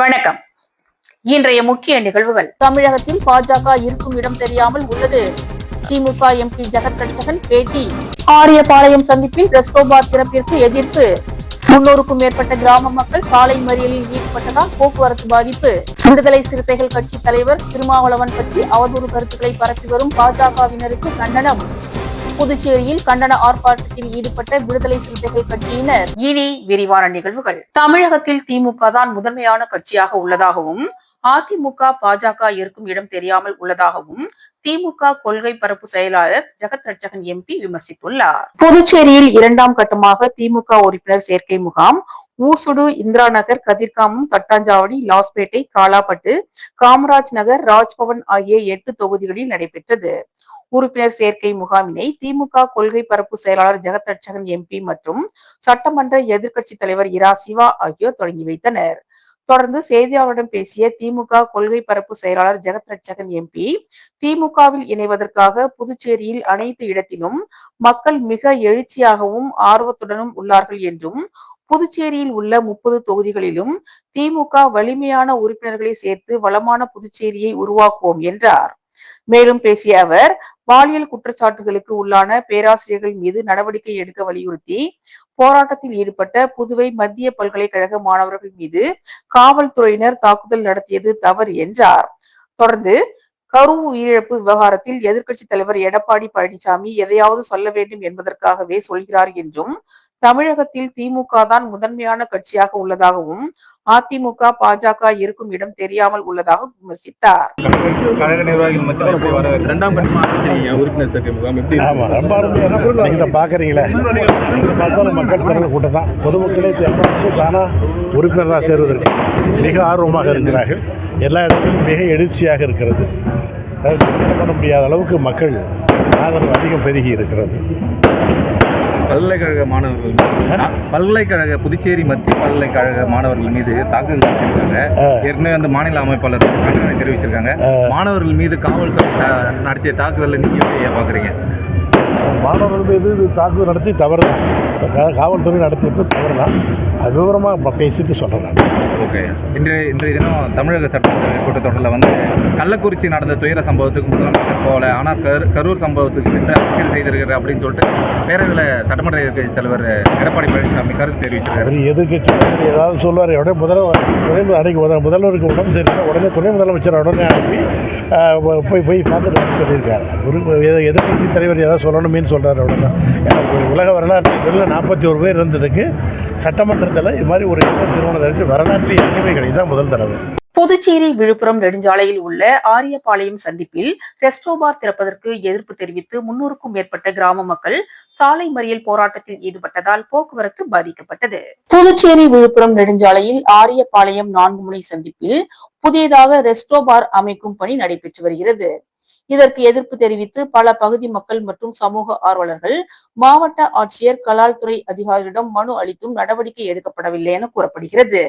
வணக்கம். இன்றைய முக்கிய நிகழ்வுகள். தமிழகத்தில் பாஜக இருக்கும் இடம் தெரியாமல் உள்ளது. திமுக எம்பி ஜெகத் ரட்சகன் பேட்டி. ஆரியபாளையம் சந்திப்பில் ரெஸ்டோபார் திறப்பிற்கு எதிர்ப்பு. 300க்கும் மேற்பட்ட கிராம மக்கள் சாலை மறியலில் ஈடுபட்டதால் போக்குவரத்து பாதிப்பு. விடுதலை சிறுத்தைகள் கட்சி தலைவர் திருமாவளவன் பற்றி அவதூறு கருத்துக்களை பரப்பி வரும் பாஜகவினருக்கு கண்டனம். புதுச்சேரியில் கண்டன ஆர்ப்பாட்டத்தில் ஈடுபட்ட விடுதலை சிறுத்தைகள் கட்சியினர். இனி விரிவான நிகழ்வுகள். தமிழகத்தில் திமுக தான் முதன்மையான கட்சியாக உள்ளதாகவும் அதிமுக பாஜக இருக்கும் இடம் தெரியாமல் உள்ளதாகவும் திமுக கொள்கை பரப்பு செயலாளர் ஜெகத் ரட்சகன் எம்பி விமர்சித்துள்ளார். புதுச்சேரியில் 2ஆம் கட்டமாக திமுக உறுப்பினர் சேர்க்கை முகாம் ஊசுடு, இந்திரா நகர், கதிர்காமம், தட்டாஞ்சாவடி, லாஸ்பேட்டை, காலாப்பட்டு, காமராஜ் நகர், ராஜ்பவன் ஆகிய 8 தொகுதிகளில் நடைபெற்றது. உறுப்பினர் சேர்க்கை முகாமினை திமுக கொள்கை பரப்பு செயலாளர் ஜெகத் ரட்சகன் எம்பி மற்றும் சட்டமன்ற எதிர்க்கட்சி தலைவர் இரா சிவா ஆகியோர் தொடங்கி வைத்தனர். தொடர்ந்து செய்தியாளர்களிடம் பேசிய திமுக கொள்கை பரப்பு செயலாளர் ஜெகத் ரட்சகன் எம்பி, திமுகவில் இணைவதற்காக புதுச்சேரியில் அனைத்து இடத்திலும் மக்கள் மிக எழுச்சியாகவும் ஆர்வத்துடனும் உள்ளார்கள் என்றும், புதுச்சேரியில் உள்ள 30 தொகுதிகளிலும் திமுக வலிமையான உறுப்பினர்களை சேர்த்து வளமான புதுச்சேரியை உருவாக்குவோம் என்றார். மேலும் பேசிய அவர், பாலியல் குற்றச்சாட்டுகளுக்கு உள்ளான பேராசிரியர்கள் மீது நடவடிக்கை எடுக்க வலியுறுத்தி போராட்டத்தில் ஈடுபட்ட புதுவை மத்திய பல்கலைக்கழக மாணவர்கள் மீது காவல்துறையினர் தாக்குதல் நடத்தியது தவறு என்றார். தொடர்ந்து கரு உயிரிழப்பு விவகாரத்தில் எதிர்க்கட்சி தலைவர் எடப்பாடி பழனிசாமி எதையாவது சொல்ல வேண்டும் என்பதற்காகவே சொல்கிறார் என்றும், தமிழகத்தில் திமுக தான் முதன்மையான கட்சியாக உள்ளதாகவும் அதிமுக பாஜக இருக்கும் இடம் தெரியாமல் உள்ளதாக விமர்சித்தார். கழக நிர்வாகிகள் மத்தியில் 2ஆம் கட்டமாக உறுப்பினர் சேர்க்கை முகாம் எப்படி நீங்க பாக்குறீங்களே, மக்கள் திரள் கூட்டம் தான். பொதுமக்களே தானா உறுப்பினராக சேருவதற்கு மிக ஆர்வமாக இருக்கிறார்கள். எல்லா இடங்களிலும் மிக எழுச்சியாக இருக்கிறது. பண்ண முடியாத அளவுக்கு மக்கள் ஆதரவு அதிகம் பெருகி இருக்கிறது. பல்கலைக்கழக புதுச்சேரி மத்திய பல்கலைக்கழக மாணவர்கள் மீது தாக்குதல் நடத்திருக்காங்க. ஏற்கனவே அந்த மாநில அமைப்பாளர் கண்டனம் தெரிவிச்சிருக்காங்க. மாணவர்கள் மீது காவல்துறை நடத்திய தாக்குதலை நீங்க எப்படி பாக்குறீங்க? மாணவர்கள் மீது தாக்குதல் நடத்தி தவறு தான், காவல்துறை நடத்தியது தவறு தான். அது விவரமாக பேசிட்டு சொல்கிறேன். ஓகே. இன்றைய தினம் தமிழக சட்டமன்ற கூட்டத்தொடரில் கள்ளக்குறிச்சி நடந்த துயர சம்பவத்துக்கு முதலமைச்சர் போல, ஆனால் கரூர் சம்பவத்துக்கு அரசியல் செய்திருக்கிறார் அப்படின்னு சொல்லிட்டு பேரவையில் சட்டமன்ற எதிர்க்கட்சி தலைவர் எடப்பாடி பழனிசாமி கருத்து தெரிவிச்சிருக்காரு. எதிர்கட்சி ஏதாவது சொல்லுவார், உடனே முதல்வருக்கு உடம்பு சரியில்லை, உடனே துணை முதலமைச்சர் உடனே அனுப்பி போய் பார்த்துட்டு சொல்லியிருக்காரு. எதிர்கட்சி தலைவர் ஏதாவது சொல்லணுமேனு சொல்கிறார். உடனே உலக வரலாற்றில் 41 பேர் இருந்ததுக்கு சட்டமன்றத்தில் இது மாதிரி ஒரு திருமணத்திற்கு வரலாற்றில் எண்ணிக்கைகள் இதுதான் முதல் தடவை. புதுச்சேரி விழுப்புரம் நெடுஞ்சாலையில் உள்ள ஆரியபாளையம் சந்திப்பில் ரெஸ்டோபார் திறப்பதற்கு எதிர்ப்பு தெரிவித்து 300க்கும் மேற்பட்ட கிராம மக்கள் சாலை மறியல் போராட்டத்தில் ஈடுபட்டதால் போக்குவரத்து பாதிக்கப்பட்டது. புதுச்சேரி விழுப்புரம் நெடுஞ்சாலையில் ஆரியபாளையம் 4 முனை சந்திப்பில் புதியதாக ரெஸ்டோபார் அமைக்கும் பணி நடைபெற்று வருகிறது. இதற்கு எதிர்ப்பு தெரிவித்து பல பகுதி மக்கள் மற்றும் சமூக ஆர்வலர்கள் மாவட்ட ஆட்சியர், கலால் துறை அதிகாரிகளிடம் மனு அளித்தும் நடவடிக்கை எடுக்கப்படவில்லை என கூறப்படுகிறது.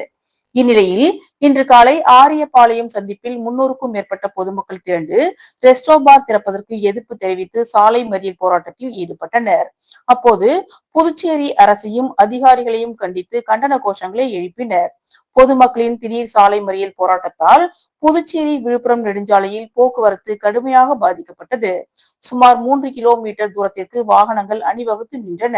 இந்நிலையில் இன்று காலை ஆரியபாளையம் சந்திப்பில் 300க்கும் மேற்பட்ட பொதுமக்கள் திரண்டு ரெஸ்டோபார் திறப்பதற்கு எதிர்ப்பு தெரிவித்து சாலை மறியல் போராட்டத்தில் ஈடுபட்டனர். அப்போது புதுச்சேரி அரசையும் அதிகாரிகளையும் கண்டித்து கண்டன கோஷங்களை எழுப்பினர். பொதுமக்களின் திடீர் சாலை மறியல் போராட்டத்தால் புதுச்சேரி விழுப்புரம் நெடுஞ்சாலையில் போக்குவரத்து கடுமையாக பாதிக்கப்பட்டது. சுமார் 3 கிலோமீட்டர் தூரத்திற்கு வாகனங்கள் அணிவகுத்து நின்றன.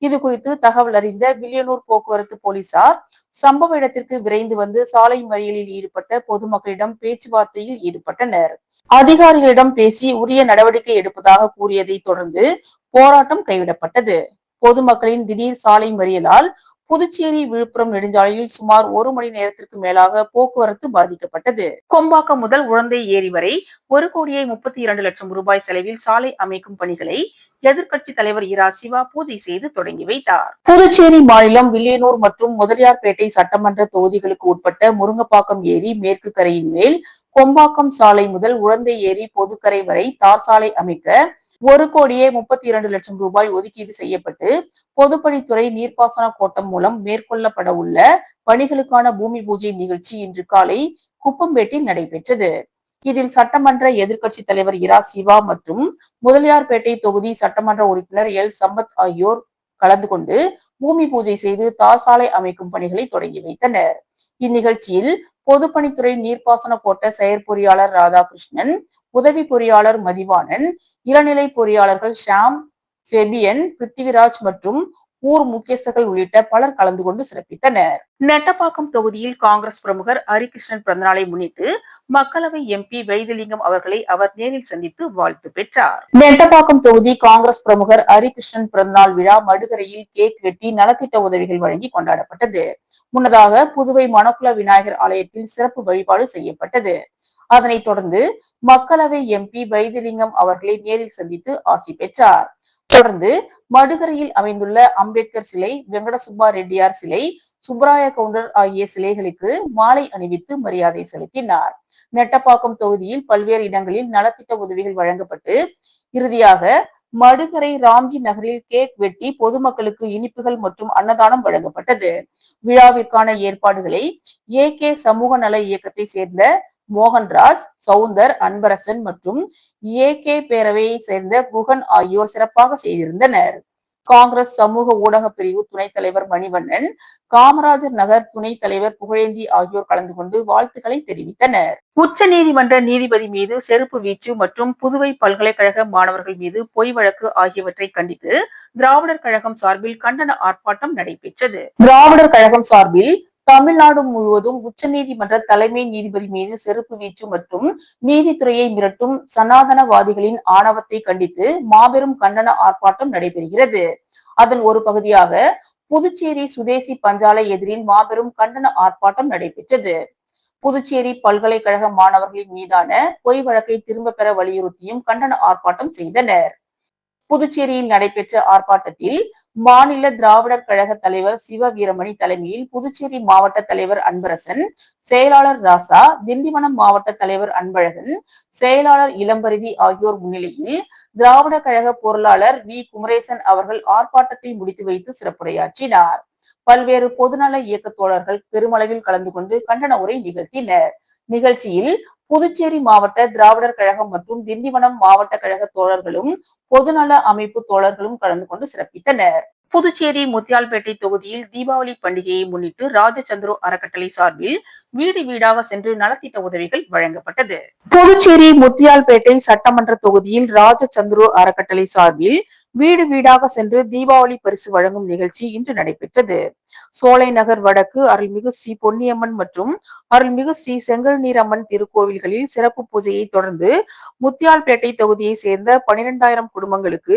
இது குறித்து தகவல் அறிந்த வில்லியனூர் போக்குவரத்து போலீசார் சம்பவ இடத்திற்கு விரைந்து வந்து சாலை மறியலில் ஈடுபட்ட பொதுமக்களிடம் பேச்சுவார்த்தையில் ஈடுபட்டனர். அதிகாரிகளிடம் பேசி உரிய நடவடிக்கை எடுப்பதாக கூறியதை தொடர்ந்து போராட்டம் கைவிடப்பட்டது. பொதுமக்களின் திடீர் சாலை மறியலால் புதுச்சேரி விழுப்புரம் நெடுஞ்சாலையில் சுமார் 1 மணி நேரத்திற்கு மேலாக போக்குவரத்து பாதிக்கப்பட்டது. கொம்பாக்கம் முதல் உழந்தை ஏரி வரை 1,32 லட்சம் ரூபாய் செலவில் சாலை அமைக்கும் பணிகளை எதிர்க்கட்சி தலைவர் இரா சிவா பூஜை செய்து தொடங்கி வைத்தார். புதுச்சேரி மாநிலம் வில்லியனூர் மற்றும் முதலியார்பேட்டை சட்டமன்ற தொகுதிகளுக்கு உட்பட்ட முருங்கப்பாக்கம் ஏரி மேற்கு கரையின் மேல் கொம்பாக்கம் சாலை முதல் உழந்தை ஏரி பொதுக்கரை வரை தார் சாலை அமைக்க 1,32 லட்சம் ரூபாய் ஒதுக்கீடு செய்யப்பட்டு பொதுப்பணித்துறை நீர்ப்பாசன கோட்டம் மூலம் மேற்கொள்ளப்பட உள்ள பணிகளுக்கான பூமி பூஜை நிகழ்ச்சி இன்று காலை குப்பம்பேட்டில் நடைபெற்றது. இதில் சட்டமன்ற எதிர்க்கட்சி தலைவர் இரா சிவா மற்றும் முதலியார்பேட்டை தொகுதி சட்டமன்ற உறுப்பினர் எல் சம்பத் ஆகியோர் கலந்து கொண்டு பூமி பூஜை செய்து தார் சாலை அமைக்கும் பணிகளை தொடங்கி வைத்தனர். இந்நிகழ்ச்சியில் பொதுப்பணித்துறை நீர்ப்பாசன கோட்ட செயற்பொறியாளர் ராதாகிருஷ்ணன், உதவி பொறியாளர் மதிவாணன், இளநிலை பொறியாளர்கள் ஷாம், ஃபெபியன், பிருத்திவிராஜ் மற்றும் ஊர் முக்கியஸ்தர்கள் உள்ளிட்ட பலர் கலந்து கொண்டு சிறப்பித்தனர். நெட்டப்பாக்கம் தொகுதியில் காங்கிரஸ் பிரமுகர் ஹரிகிருஷ்ணன் பிறந்தநாளை முன்னிட்டு மக்களவை எம்பி வைத்திலிங்கம் அவர்களை அவர் நேரில் சந்தித்து வாழ்த்து பெற்றார். நெட்டப்பாக்கம் தொகுதி காங்கிரஸ் பிரமுகர் ஹரிகிருஷ்ணன் பிறந்தநாள் விழா மடுகரையில் கேக் வெட்டி நலத்திட்ட உதவிகள் வழங்கி கொண்டாடப்பட்டது. முன்னதாக புதுவை மணக்குள விநாயகர் ஆலயத்தில் சிறப்பு வழிபாடு செய்யப்பட்டது. அதனைத் தொடர்ந்து மக்களவை எம்பி வைத்திலிங்கம் அவர்களை நேரில் சந்தித்து ஆசி பெற்றார். தொடர்ந்து மடுகரையில் அமைந்துள்ள அம்பேத்கர் சிலை, வெங்கடசுப்பா ரெட்டியார் சிலை, சுப்பராய கவுண்டர் ஆகிய சிலைகளுக்கு மாலை அணிவித்து மரியாதை செலுத்தினார். நெட்டப்பாக்கம் தொகுதியில் பல்வேறு இடங்களில் நலத்திட்ட உதவிகள் வழங்கப்பட்டு இறுதியாக மடுகரை ராம்ஜி நகரில் கேக் வெட்டி பொதுமக்களுக்கு இனிப்புகள் மற்றும் அன்னதானம் வழங்கப்பட்டது. விழாவிற்கான ஏற்பாடுகளை AK சமூக நல இயக்கத்தை சேர்ந்த மோகன்ராஜ், சவுந்தர், அன்பரசன் மற்றும் AK பேரவையை சேர்ந்த குகன் ஆகியோர் சிறப்பாக செய்திருந்தனர். காங்கிரஸ் சமூக ஊடக பிரிவு துணைத் தலைவர் மணிவண்ணன், காமராஜர் நகர் துணைத் தலைவர் புகழேந்தி ஆகியோர் கலந்து கொண்டு வாழ்த்துக்களை தெரிவித்தனர். உச்ச நீதிமன்ற நீதிபதி மீது செருப்பு வீச்சு மற்றும் புதுவை பல்கலைக்கழக மாணவர்கள் மீது பொய் வழக்கு ஆகியவற்றை கண்டித்து திராவிடர் கழகம் சார்பில் கண்டன ஆர்ப்பாட்டம் நடைபெற்றது. திராவிடர் கழகம் சார்பில் தமிழ்நாடு முழுவதும் உச்சநீதிமன்ற தலைமை நீதிபதி மீது செருப்பு வீச்சு மற்றும் நீதித்துறையை மிரட்டும் சனாதனவாதிகளின் ஆணவத்தை கண்டித்து மாபெரும் கண்டன ஆர்ப்பாட்டம் நடைபெறுகிறது. அதன் ஒரு பகுதியாக புதுச்சேரி சுதேசி பஞ்சாலை எதிரில் மாபெரும் கண்டன ஆர்ப்பாட்டம் நடைபெற்றது. புதுச்சேரி பல்கலைக்கழக மாணவர்களின் மீதான பொய் வழக்கை திரும்ப பெற வலியுறுத்தியும் கண்டன ஆர்ப்பாட்டம் செய்தனர். புதுச்சேரியில் நடைபெற்ற ஆர்ப்பாட்டத்தில் மாநில திராவிடர் கழக தலைவர் சிவ வீரமணி தலைமையில் புதுச்சேரி மாவட்ட தலைவர் அன்பரசன், செயலாளர் ராசா, திண்டிவனம் மாவட்ட தலைவர் அன்பழகன், செயலாளர் இளம்பரிதி ஆகியோர் முன்னிலையில் திராவிடர் கழக பொருளாளர் வி குமரேசன் அவர்கள் ஆர்ப்பாட்டத்தை முடித்து வைத்து சிறப்புரையாற்றினார். பல்வேறு பொதுநல இயக்க தோழர்கள் பெருமளவில் கலந்து கொண்டு கண்டன உரை நிகழ்த்தினர். நிகழ்ச்சியில் புதுச்சேரி மாவட்ட திராவிடர் கழகம் மற்றும் திண்டிவனம் மாவட்ட கழக தோழர்களும் பொதுநல அமைப்பு தோழர்களும் கலந்து கொண்டு சிறப்பித்தனர். புதுச்சேரி முத்தியால்பேட்டை தொகுதியில் தீபாவளி பண்டிகையை முன்னிட்டு ராஜச்சந்திரு அறக்கட்டளை சார்பில் வீடு வீடாக சென்று நலத்திட்ட உதவிகள் வழங்கப்பட்டது. புதுச்சேரி முத்தியால்பேட்டை சட்டமன்ற தொகுதியில் ராஜச்சந்திரு அறக்கட்டளை சார்பில் வீடு வீடாக சென்று தீபாவளி பரிசு வழங்கும் நிகழ்ச்சி இன்று நடைபெற்றது. சோலை நகர் வடக்கு அருள்மிகு ஸ்ரீ பொன்னியம்மன் மற்றும் அருள்மிகு ஸ்ரீ செங்கல்நீரம்மன் திருக்கோவில்களில் சிறப்பு பூஜையை தொடர்ந்து முத்தியால்பேட்டை தொகுதியை சேர்ந்த 12,000 குடும்பங்களுக்கு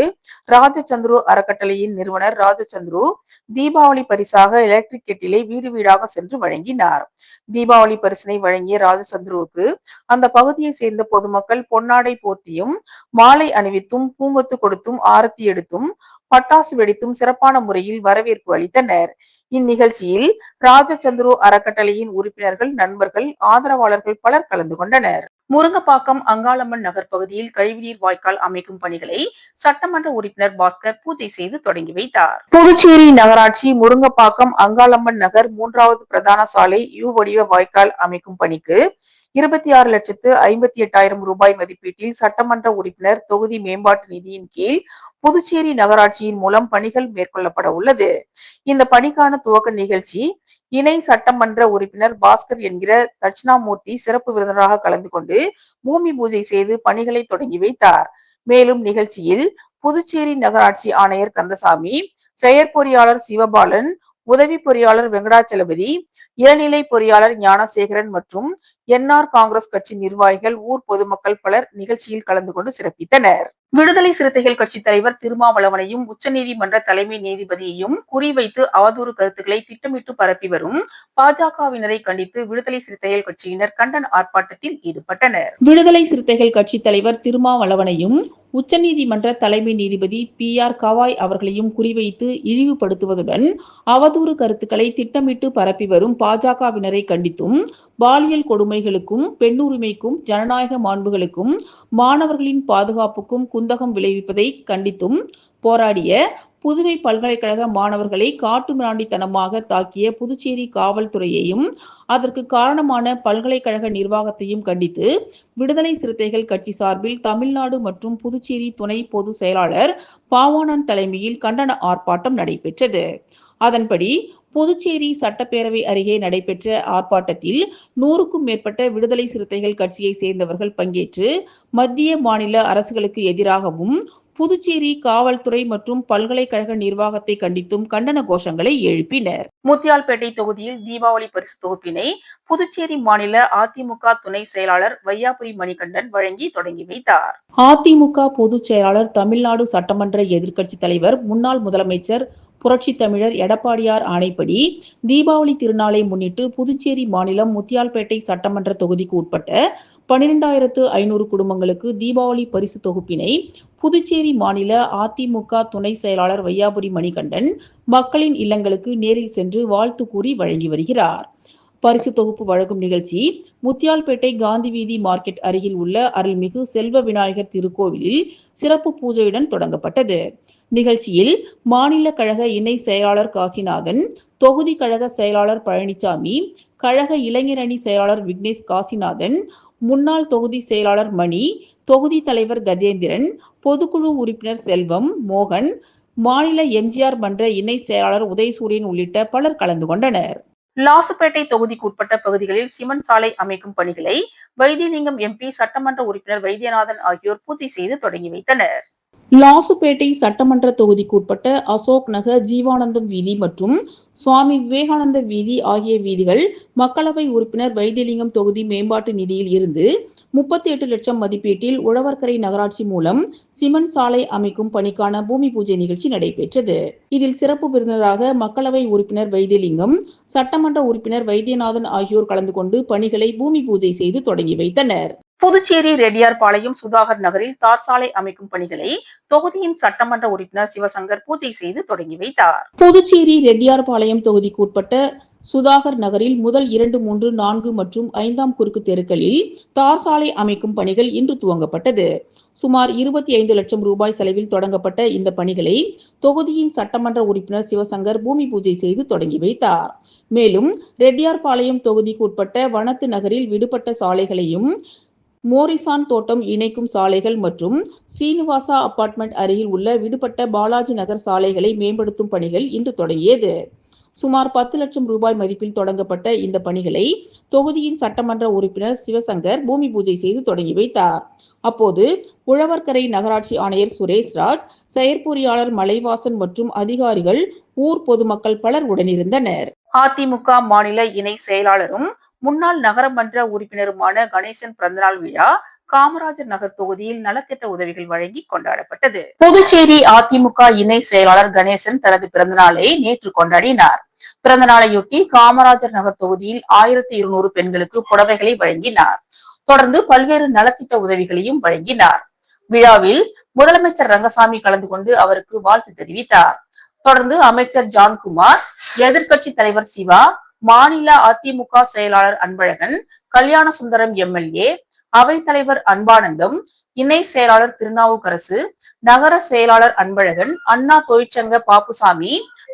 ராஜச்சந்திரு அறக்கட்டளையின் நிறுவனர் ராஜச்சந்திரு தீபாவளி பரிசாக எலக்ட்ரிக் கெட்டிலை வீடு வீடாக சென்று வழங்கினார். தீபாவளி பரிசினை வழங்கிய ராஜச்சந்திருவுக்கு அந்த பகுதியை சேர்ந்த பொதுமக்கள் பொன்னாடை போர்த்தியும் மாலை அணிவித்தும் பூங்கொத்து கொடுத்தும் ஆரத்தி எடுத்தும் பட்டாசு வெடித்தும் சிறப்பான முறையில் வரவேற்பு அளித்தனர். இந்நிகழ்ச்சியில் ராஜச்சந்திரு அறக்கட்டளையின் உறுப்பினர்கள், நண்பர்கள், ஆதரவாளர்கள் பலர் கலந்து கொண்டனர். முருங்கப்பாக்கம் அங்காளம்மன் நகர் பகுதியில் கழிவுநீர் வாய்க்கால் அமைக்கும் பணிகளை சட்டமன்ற உறுப்பினர் பாஸ்கர் பூஜை செய்து தொடங்கி வைத்தார். புதுச்சேரி நகராட்சி முருங்கப்பாக்கம் அங்காளம்மன் நகர் 3வது பிரதான சாலை யூ வடிவ வாய்க்கால் அமைக்கும் பணிக்கு 26,58,000 ரூபாய் மதிப்பீட்டில் சட்டமன்ற உறுப்பினர் தொகுதி மேம்பாட்டு நிதியின் கீழ் புதுச்சேரி நகராட்சியின் மூலம் பணிகள் மேற்கொள்ளப்பட உள்ளது. இந்த பணிக்கான துவக்க நிகழ்ச்சி இணை சட்டமன்ற உறுப்பினர் பாஸ்கர் என்கிற தட்சிணாமூர்த்தி சிறப்பு விருந்தினராக கலந்து கொண்டு பூமி பூஜை செய்து பணிகளை தொடங்கி வைத்தார். மேலும் நிகழ்ச்சியில் புதுச்சேரி நகராட்சி ஆணையர் கந்தசாமி, செயற்பொறியாளர் சிவபாலன், உதவி பொறியாளர் வெங்கடாச்சலபதி, இளநிலை பொறியாளர் ஞானசேகரன் மற்றும் NR காங்கிரஸ் கட்சி நிர்வாகிகள், ஊர் பொதுமக்கள் பலர் நிகழ்ச்சியில் கலந்து கொண்டு சிறப்பித்தனர். விடுதலை சிறுத்தைகள் கட்சி தலைவர் திருமாவளவனையும் உச்சநீதிமன்ற தலைமை நீதிபதியையும் குறிவைத்து அவதூறு கருத்துக்களை திட்டமிட்டு பரப்பி வரும் பாஜகவினரை கண்டித்து விடுதலை சிறுத்தைகள் கட்சியினர் கண்டன ஆர்ப்பாட்டத்தில் ஈடுபட்டனர். விடுதலை சிறுத்தைகள் கட்சி தலைவர் திருமாவளவனையும் உச்சநீதிமன்ற தலைமை நீதிபதி PR கவாய் அவர்களையும் குறிவைத்து இழிவுபடுத்துவதுடன் அவதூறு கருத்துக்களை திட்டமிட்டு பரப்பி வரும் பாஜகவினரை கண்டித்தும் பாலியல் கொடுமைகளுக்கும், பெண்ணுரிமைக்கும், ஜனநாயக மாண்புகளுக்கும், மாணவர்களின் பாதுகாப்புக்கும் குந்தகம் விளைவிப்பதை கண்டித்தும் போராடிய புதுவை பல்கலைக்கழக மாணவர்களை காட்டுமிராண்டித்தனமாக தாக்கிய புதுச்சேரி காவல்துறையையும் அதற்கு காரணமான பல்கலைக்கழக நிர்வாகத்தையும் கண்டித்து விடுதலை சிறுத்தைகள் கட்சி சார்பில் தமிழ்நாடு மற்றும் புதுச்சேரி துணை பொதுச் செயலாளர் பாவாணன் தலைமையில் கண்டன ஆர்ப்பாட்டம் நடைபெற்றது. அதன்படி புதுச்சேரி சட்டப்பேரவை அருகே நடைபெற்ற ஆர்ப்பாட்டத்தில் 100க்கும் மேற்பட்ட விடுதலை சிறுத்தைகள் கட்சியை சேர்ந்தவர்கள் பங்கேற்று மத்திய மாநில அரசுகளுக்கு எதிராகவும் புதுச்சேரி காவல்துறை மற்றும் பல்கலைக்கழக நிர்வாகத்தை கண்டித்தும் கண்டன கோஷங்களை எழுப்பினர். முத்தியால்பேட்டை தொகுதியில் தீபாவளி பரிசு தொகுப்பினை புதுச்சேரி மாநில அதிமுக துணை செயலாளர் வையாபுரி மணிகண்டன் வழங்கி தொடங்கி வைத்தார். அதிமுக பொதுச் செயலாளர், தமிழ்நாடு சட்டமன்ற எதிர்க்கட்சி தலைவர், முன்னாள் முதலமைச்சர் புரட்சி தமிழர் எடப்பாடியார் ஆணைப்படி தீபாவளி திருநாளை முன்னிட்டு புதுச்சேரி மாநிலம் முத்தியால்பேட்டை சட்டமன்ற தொகுதிக்கு உட்பட்ட 12,500 குடும்பங்களுக்கு தீபாவளி பரிசு தொகுப்பினை புதுச்சேரி மாநில அதிமுக துணை செயலாளர் வையாபுரி மணிகண்டன் மக்களின் இல்லங்களுக்கு நேரில் சென்று வாழ்த்து கூறி வழங்கி வருகிறார். பரிசு தொகுப்பு வழங்கும் நிகழ்ச்சி முத்தியால்பேட்டை காந்தி வீதி மார்க்கெட் அருகில் உள்ள அருள்மிகு செல்வ விநாயகர் திருக்கோவிலில் சிறப்பு பூஜையுடன் தொடங்கப்பட்டது. நிகழ்ச்சியில் மாநில கழக இணை செயலாளர் காசிநாதன், தொகுதி கழக செயலாளர் பழனிசாமி, கழக இளைஞரணி செயலாளர் விக்னேஷ் காசிநாதன், முன்னாள் தொகுதி செயலாளர் மணி, தொகுதி தலைவர் கஜேந்திரன், பொதுக்குழு உறுப்பினர் செல்வம், மோகன், மாநில எம்ஜிஆர் மன்ற இணை செயலாளர் உதயசூரியன் உள்ளிட்ட பலர் கலந்து கொண்டனர். லாசுப்பேட்டை தொகுதிக்கு உட்பட்ட பகுதிகளில் சிமெண்ட் சாலை அமைக்கும் பணிகளை வைத்தியலிங்கம் எம்பி, சட்டமன்ற உறுப்பினர் வைத்தியநாதன் ஆகியோர் பூஜை செய்து தொடங்கி வைத்தனர். லாசுப்பேட்டை சட்டமன்ற தொகுதிக்கு உட்பட்ட அசோக் நகர், ஜீவானந்தம் வீதி மற்றும் சுவாமி விவேகானந்தர் வீதி ஆகிய வீதிகள் மக்களவை உறுப்பினர் வைத்தியலிங்கம் தொகுதி மேம்பாட்டு நிதியில் இருந்து 38 லட்சம் மதிப்பீட்டில் உழவர்கரை நகராட்சி மூலம் சிமெண்ட் சாலை அமைக்கும் பணிக்கான பூமி பூஜை நிகழ்ச்சி நடைபெற்றது. இதில் சிறப்பு விருந்தினராக மக்களவை உறுப்பினர் வைத்தியலிங்கம், சட்டமன்ற உறுப்பினர் வைத்தியநாதன் ஆகியோர் கலந்து கொண்டு பணிகளை பூமி பூஜை செய்து தொடங்கி வைத்தனர். புதுச்சேரி ரெட்டியார்பாளையம் சுதாகர் நகரில் தார் சாலை அமைக்கும் பணிகளை தொகுதியின் சட்டமன்ற உறுப்பினர் சிவசங்கர் பூஜை செய்து தொடங்கி வைத்தார். புதுச்சேரி ரெட்டியார்பாளையம் தொகுதிக்கு உட்பட்ட சுதாகர் நகரில் முதல் 2, 3, 4 மற்றும் 5ஆம் குறுக்கு தெருக்களில் தார் சாலை அமைக்கும் பணிகள் இன்று துவங்கப்பட்டது. சுமார் 25 லட்சம் ரூபாய் செலவில் தொடங்கப்பட்ட இந்த பணிகளை தொகுதியின் சட்டமன்ற உறுப்பினர் சிவசங்கர் பூமி பூஜை செய்து தொடங்கி வைத்தார். மேலும் ரெட்டியார்பாளையம் தொகுதிக்கு உட்பட்ட வனத்து நகரில் விடுபட்ட சாலைகளையும், மோரிசான் தோட்டம் இணைக்கும் சாலைகள் மற்றும் ஸ்ரீனிவாசா அபார்ட்மெண்ட் அருகில் உள்ள விடுபட்ட பாலாஜி நகர் சாலைகளை மேம்படுத்தும் பணிகள் இன்று தொடங்கியது. சுமார் 10 லட்சம் ரூபாய் மதிப்பில் தொடங்கப்பட்ட இந்த பணிகளை தொகுதியின் சட்டமன்ற உறுப்பினர் சிவசங்கர் பூமி பூஜை செய்து தொடங்கி வைத்தார். அப்போது உழவர்கரை நகராட்சி ஆணையர் சுரேஷ்ராஜ், செயற்பொறியாளர் மலைவாசன் மற்றும் அதிகாரிகள், ஊர் பொதுமக்கள் பலர் உடனிருந்தனர். அதிமுக மாநில இணை செயலாளரும் முன்னாள் நகரமன்ற உறுப்பினருமான கணேசன் பிறந்தநாள் விழா காமராஜர் நகர் தொகுதியில் நலத்திட்ட உதவிகள் வழங்கி கொண்டாடப்பட்டது. புதுச்சேரி அதிமுக இணை செயலாளர் கணேசன் தனது பிறந்தநாளை நேற்று கொண்டாடினார். பிறந்தநாளையொட்டி காமராஜர் நகர் தொகுதியில் 1200 பெண்களுக்கு புடவைகளை வழங்கினார். தொடர்ந்து பல்வேறு நலத்திட்ட உதவிகளையும் வழங்கினார். விழாவில் முதலமைச்சர் ரங்கசாமி கலந்து கொண்டு அவருக்கு வாழ்த்து தெரிவித்தார். தொடர்ந்து அமைச்சர் ஜான்குமார், எதிர்க்கட்சி தலைவர் சிவா, மாநில அதிமுக செயலாளர் அன்பழகன், கல்யாண சுந்தரம் எம்எல்ஏ, அவைத்தலைவர் அன்பானந்தம், இணை செயலாளர் திருநாவுக்கரசு, நகர செயலாளர் அன்பழகன், அண்ணா தொழிற்சங்க பாப்புசாமி,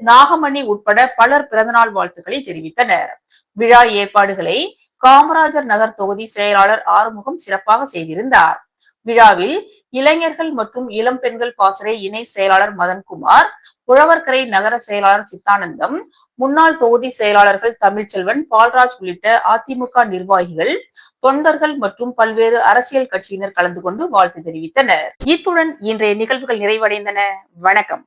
நாகமணி உட்பட பலர் பிறந்தநாள் வாழ்த்துக்களை தெரிவித்தனர். விழா ஏற்பாடுகளை காமராஜர் நகர் தொகுதி செயலாளர் ஆறுமுகம் சிறப்பாக செய்திருந்தார். விழாவில் இளைஞர்கள் மற்றும் இளம் பெண்கள் பாசறை இணை செயலாளர் மதன்குமார், உழவர்கரை நகர செயலாளர் சித்தானந்தம், முன்னாள் தொகுதி செயலாளர்கள் தமிழ்ச்செல்வன், பால்ராஜ் உள்ளிட்ட அதிமுக நிர்வாகிகள், தொண்டர்கள் மற்றும் பல்வேறு அரசியல் கட்சியினர் கலந்து கொண்டு வாழ்த்து தெரிவித்தனர். இத்துடன் இன்றைய நிகழ்வுகள் நிறைவடைந்தன. வணக்கம்.